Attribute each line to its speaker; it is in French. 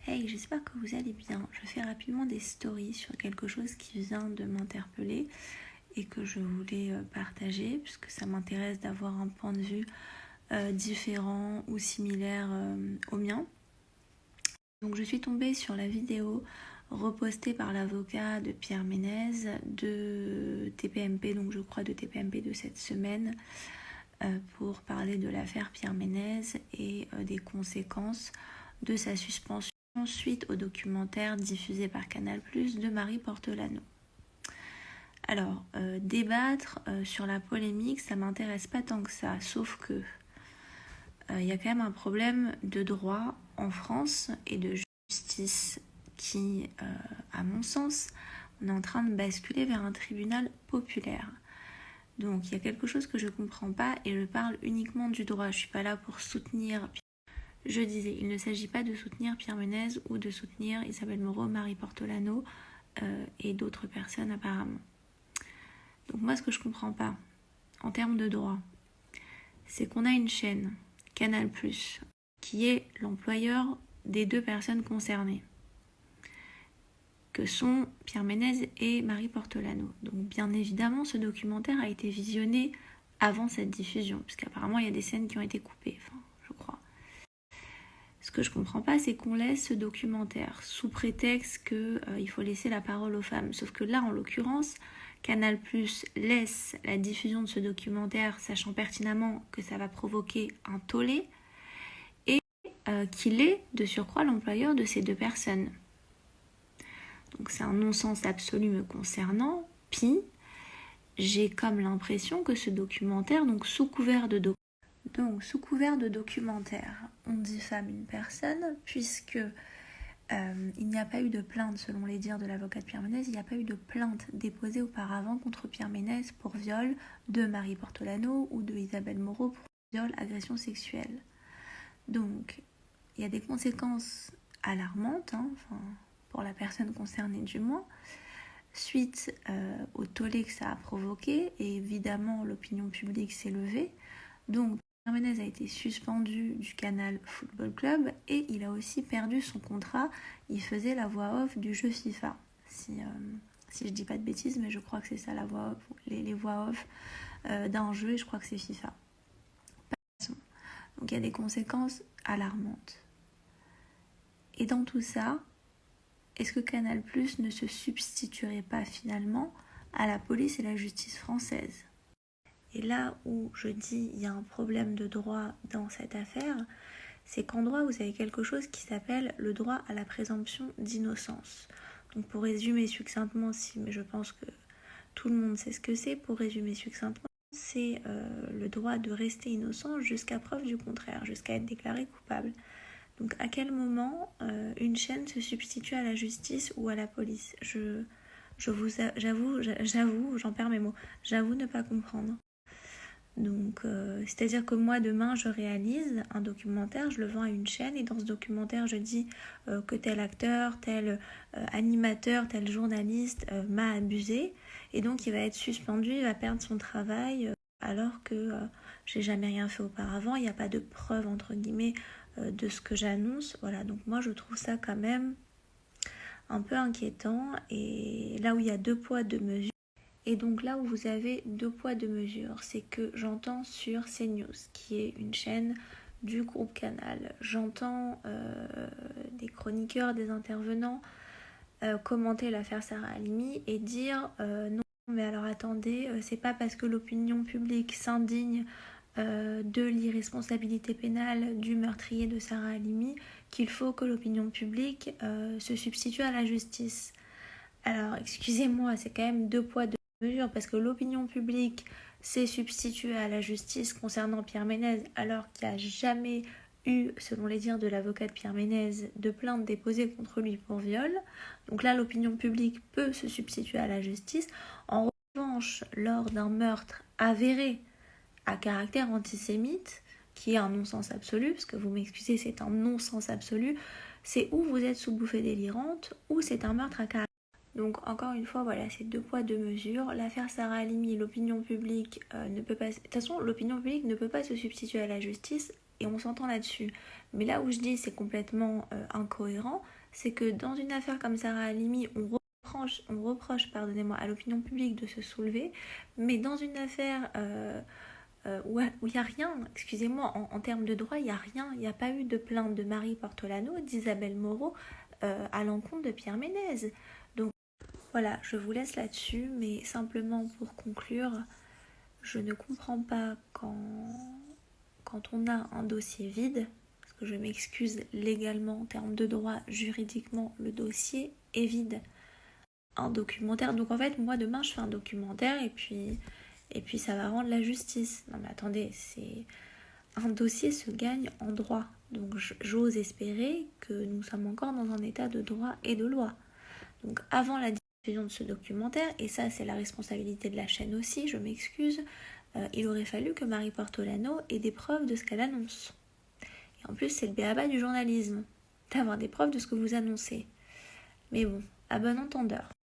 Speaker 1: Hey, j'espère que vous allez bien. Je fais rapidement des stories sur quelque chose qui vient de m'interpeller et que je voulais partager puisque ça m'intéresse d'avoir un point de vue différent ou similaire au mien. Donc je suis tombée sur la vidéo repostée par l'avocat de Pierre Ménez de TPMP, donc je crois de TPMP de cette semaine, pour parler de l'affaire Pierre Ménez et des conséquences de sa suspension suite au documentaire diffusé par Canal+ de Marie Portolano. Alors, débattre sur la polémique, ça m'intéresse pas tant que ça, sauf que il y a quand même un problème de droit en France et de justice qui, à mon sens, on est en train de basculer vers un tribunal populaire. Donc il y a quelque chose que je ne comprends pas et je parle uniquement du droit. Je ne suis pas là pour soutenir. Je disais, il ne s'agit pas de soutenir Pierre Ménez ou de soutenir Isabelle Moreau, Marie Portolano et d'autres personnes apparemment. Donc moi ce que je ne comprends pas en termes de droit, c'est qu'on a une chaîne, Canal+, qui est l'employeur des deux personnes concernées, que sont Pierre Ménez et Marie Portolano. Donc bien évidemment, ce documentaire a été visionné avant cette diffusion, puisqu'apparemment il y a des scènes qui ont été coupées, je crois. Ce que je comprends pas, c'est qu'on laisse ce documentaire sous prétexte qu'il faut laisser la parole aux femmes. Sauf que là, en l'occurrence, Canal+ laisse la diffusion de ce documentaire, sachant pertinemment que ça va provoquer un tollé, et qu'il est de surcroît l'employeur de ces deux personnes. Donc c'est un non-sens absolu me concernant. Puis, j'ai comme l'impression que ce documentaire, donc sous couvert de documentaire, on diffame une personne puisque il n'y a pas eu de plainte, selon les dires de l'avocat de Pierre Ménez, il n'y a pas eu de plainte déposée auparavant contre Pierre Ménez pour viol de Marie Portolano ou de Isabelle Moreau pour viol, agression sexuelle. Donc, il y a des conséquences alarmantes, pour la personne concernée du moins, suite au tollé que ça a provoqué, et évidemment l'opinion publique s'est levée. Donc Pierre Ménez a été suspendu du Canal Football Club et il a aussi perdu son contrat. Il faisait la voix off du jeu FIFA. Si je dis pas de bêtises, mais je crois que c'est ça la voix off, les voix off d'un jeu, et je crois que c'est FIFA. Donc il y a des conséquences alarmantes. Et dans tout ça, est-ce que Canal+ ne se substituerait pas finalement à la police et la justice française ? Et là où je dis il y a un problème de droit dans cette affaire, c'est qu'en droit vous avez quelque chose qui s'appelle le droit à la présomption d'innocence. Donc pour résumer succinctement, mais je pense que tout le monde sait ce que c'est, pour résumer succinctement, c'est le droit de rester innocent jusqu'à preuve du contraire, jusqu'à être déclaré coupable. Donc à quel moment une chaîne se substitue à la justice ou à la police ? J'avoue, j'en perds mes mots, j'avoue ne pas comprendre. Donc, c'est-à-dire que moi, demain, je réalise un documentaire, je le vends à une chaîne, et dans ce documentaire, je dis que tel acteur, tel animateur, tel journaliste m'a abusé, et donc il va être suspendu, il va perdre son travail, alors que j'ai jamais rien fait auparavant, il n'y a pas de preuve, entre guillemets, de ce que j'annonce. Voilà, donc moi, je trouve ça quand même un peu inquiétant, et là où il y a deux poids, deux mesures, et donc là où vous avez deux poids, deux mesures, c'est que j'entends sur CNews, qui est une chaîne du groupe Canal, j'entends des chroniqueurs, des intervenants commenter l'affaire Sarah Halimi et dire non, mais alors attendez, c'est pas parce que l'opinion publique s'indigne de l'irresponsabilité pénale du meurtrier de Sarah Halimi qu'il faut que l'opinion publique se substitue à la justice. Alors, excusez-moi, c'est quand même deux poids, deux mesures, parce que l'opinion publique s'est substituée à la justice concernant Pierre Ménez, alors qu'il n'y a jamais eu, selon les dires de l'avocat de Pierre Ménez, de plainte déposée contre lui pour viol. Donc là, l'opinion publique peut se substituer à la justice. En revanche, lors d'un meurtre avéré à caractère antisémite, qui est un non-sens absolu, parce que vous m'excusez, c'est un non-sens absolu, c'est où vous êtes sous bouffée délirante, ou c'est un meurtre à caractère. Donc encore une fois, voilà, c'est deux poids, deux mesures. L'affaire Sarah Halimi, l'opinion publique ne peut pas... De toute façon, l'opinion publique ne peut pas se substituer à la justice et on s'entend là-dessus. Mais là où je dis c'est complètement incohérent, c'est que dans une affaire comme Sarah Halimi, on reproche pardonnez-moi, à l'opinion publique de se soulever, mais dans une affaire où il n'y a rien, excusez-moi, en termes de droit, il n'y a rien, il n'y a pas eu de plainte de Marie Portolano, d'Isabelle Moreau à l'encontre de Pierre Ménez. Donc voilà, je vous laisse là-dessus, mais simplement pour conclure, je ne comprends pas quand on a un dossier vide, parce que je m'excuse légalement en termes de droit, juridiquement, le dossier est vide. Un documentaire, donc en fait, moi demain je fais un documentaire et puis ça va rendre la justice. Non mais attendez, un dossier se gagne en droit. Donc j'ose espérer que nous sommes encore dans un état de droit et de loi. Donc avant la diffusion de ce documentaire, et ça c'est la responsabilité de la chaîne aussi, je m'excuse, il aurait fallu que Marie Portolano ait des preuves de ce qu'elle annonce. Et en plus c'est le b.a.-ba du journalisme, d'avoir des preuves de ce que vous annoncez. Mais bon, à bon entendeur.